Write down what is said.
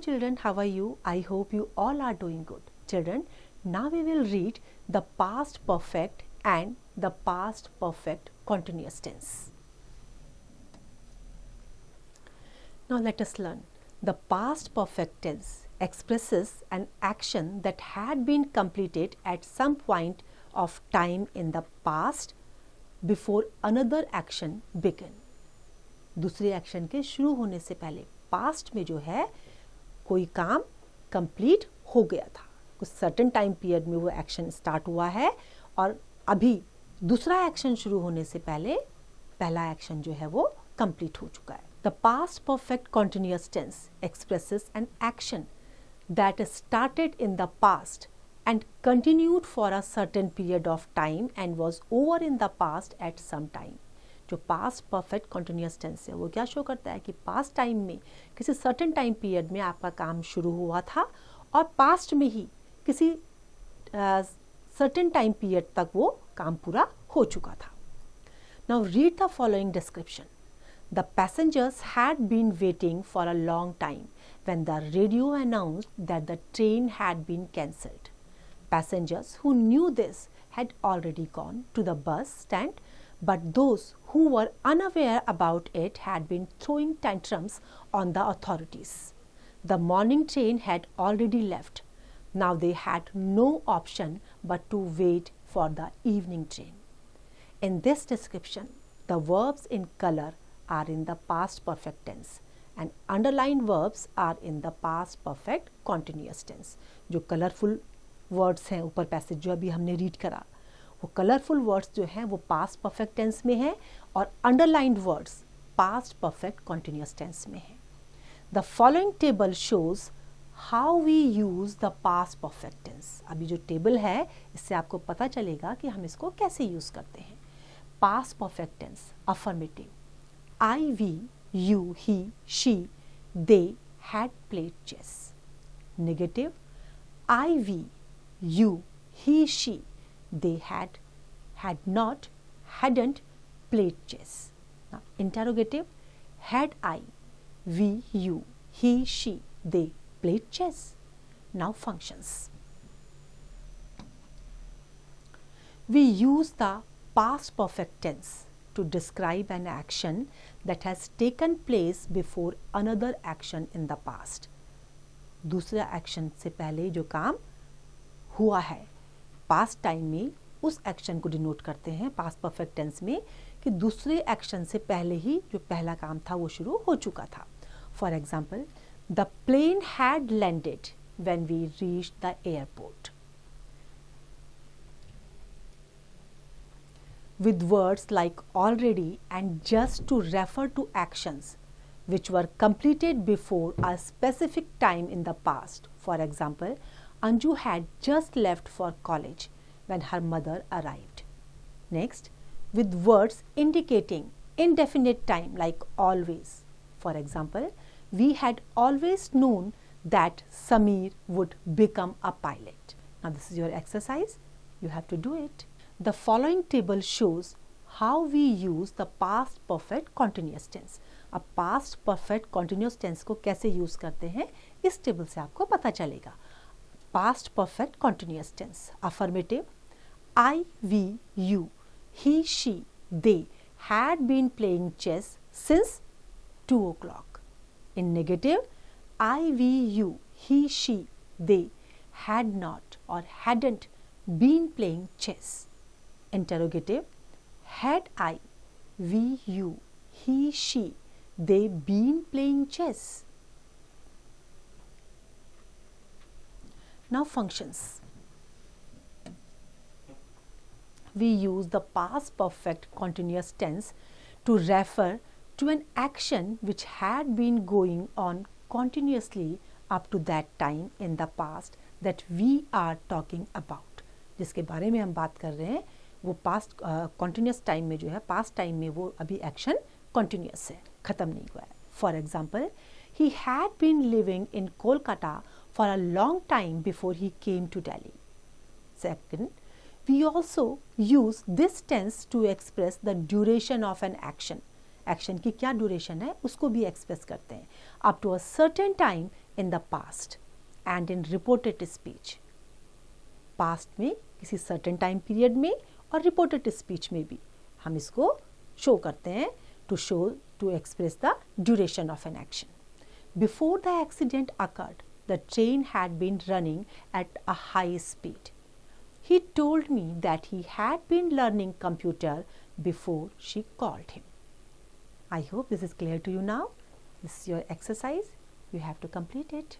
children, how are you? I hope you all are doing good. Children, now we will read the past perfect and the past perfect continuous tense. Now let us learn. The past perfect tense expresses an action that had been completed at some point of time in the past before another action began. दूसरे action के शुरू होने से पहले past में जो है कोई काम कंप्लीट हो गया था, कुछ सर्टेन टाइम पीरियड में वो एक्शन स्टार्ट हुआ है और अभी दूसरा एक्शन शुरू होने से पहले पहला एक्शन जो है वो कंप्लीट हो चुका है. The past perfect continuous tense expresses an action that started in the past and continued for a certain period of time and was over in the past at some time. जो past perfect continuous tense है वो क्या show करता है कि past time में किसी certain time period में आपका काम शुरू हुआ था और past में ही किसी certain time period तक वो काम पूरा हो चुका था. Now read the following description. The passengers had been waiting for a long time when the radio announced that the train had been cancelled. Passengers who knew this had already gone to the bus stand, but those who were unaware about it had been throwing tantrums on the authorities. The morning train had already left. Now they had no option but to wait for the evening train. In this description, the verbs in color are in the past perfect tense and underlined verbs are in the past perfect continuous tense. जो colorful words हैं ऊपर passage जो अभी हमने read करा वो colourful words जो हैं वो पास्ट परफेक्ट टेंस में है और underlined words past perfect continuous tense में है. The following table shows how we use the past perfect tense. अभी जो टेबल है इससे आपको पता चलेगा कि हम इसको कैसे यूज करते हैं. Past perfect tense affirmative, I, we, you, he, she, they had played chess. Negative, I, we, you, he, she, they had not, hadn't played chess. Now interrogative, had I, we, you, he, she, they played chess. Now functions. We use the past perfect tense to describe an action that has taken place before another action in the past. दूसरा action से पहले जो काम हुआ है past time में उस action को डिनोट करते हैं पास्ट परफेक्ट टेंस में कि दूसरे एक्शन से पहले ही जो पहला काम था वो शुरू हो चुका था. For example, the plane had landed when we reached the airport. with words like already and just to refer to actions which were completed before a specific time in the past. For example, Anju had just left for college when her mother arrived. Next, with words indicating indefinite time like always. For example, we had always known that Samir would become a pilot. Now this is your exercise. You have to do it. The following table shows how we use the past perfect continuous tense. अब past perfect continuous tense को कैसे use करते हैं इस table से आपको पता चलेगा. Past perfect continuous tense. Affirmative, I, we, you, he, she, they had been playing chess since 2 o'clock. In negative, I, we, you, he, she, they had not or hadn't been playing chess. Interrogative, had I, we, you, he, she, they been playing chess? Now functions. We use the past perfect continuous tense to refer to an action which had been going on continuously up to that time in the past that we are talking about. जिसके बारे में हम बात कर रहे हैं वो past continuous time में जो है पास्ट टाइम में वो अभी एक्शन कॉन्टिन्यूस है, ख़त्म नहीं हुआ है. For example, he had been living in Kolkata for a long time before he came to Delhi. Second, we also use this tense to express the duration of an action action की क्या duration है उसको भी express करते हैं. Up to a certain time in the past and in reported speech. Past में किसी certain time period में और रिपोर्टेड स्पीच में भी हम इसको शो करते हैं to express the duration of an action. Before the accident occurred, the train had been running at a high speed. He told me that he had been learning computer before she called him. I hope this is clear to you now. This is your exercise. You have to complete it.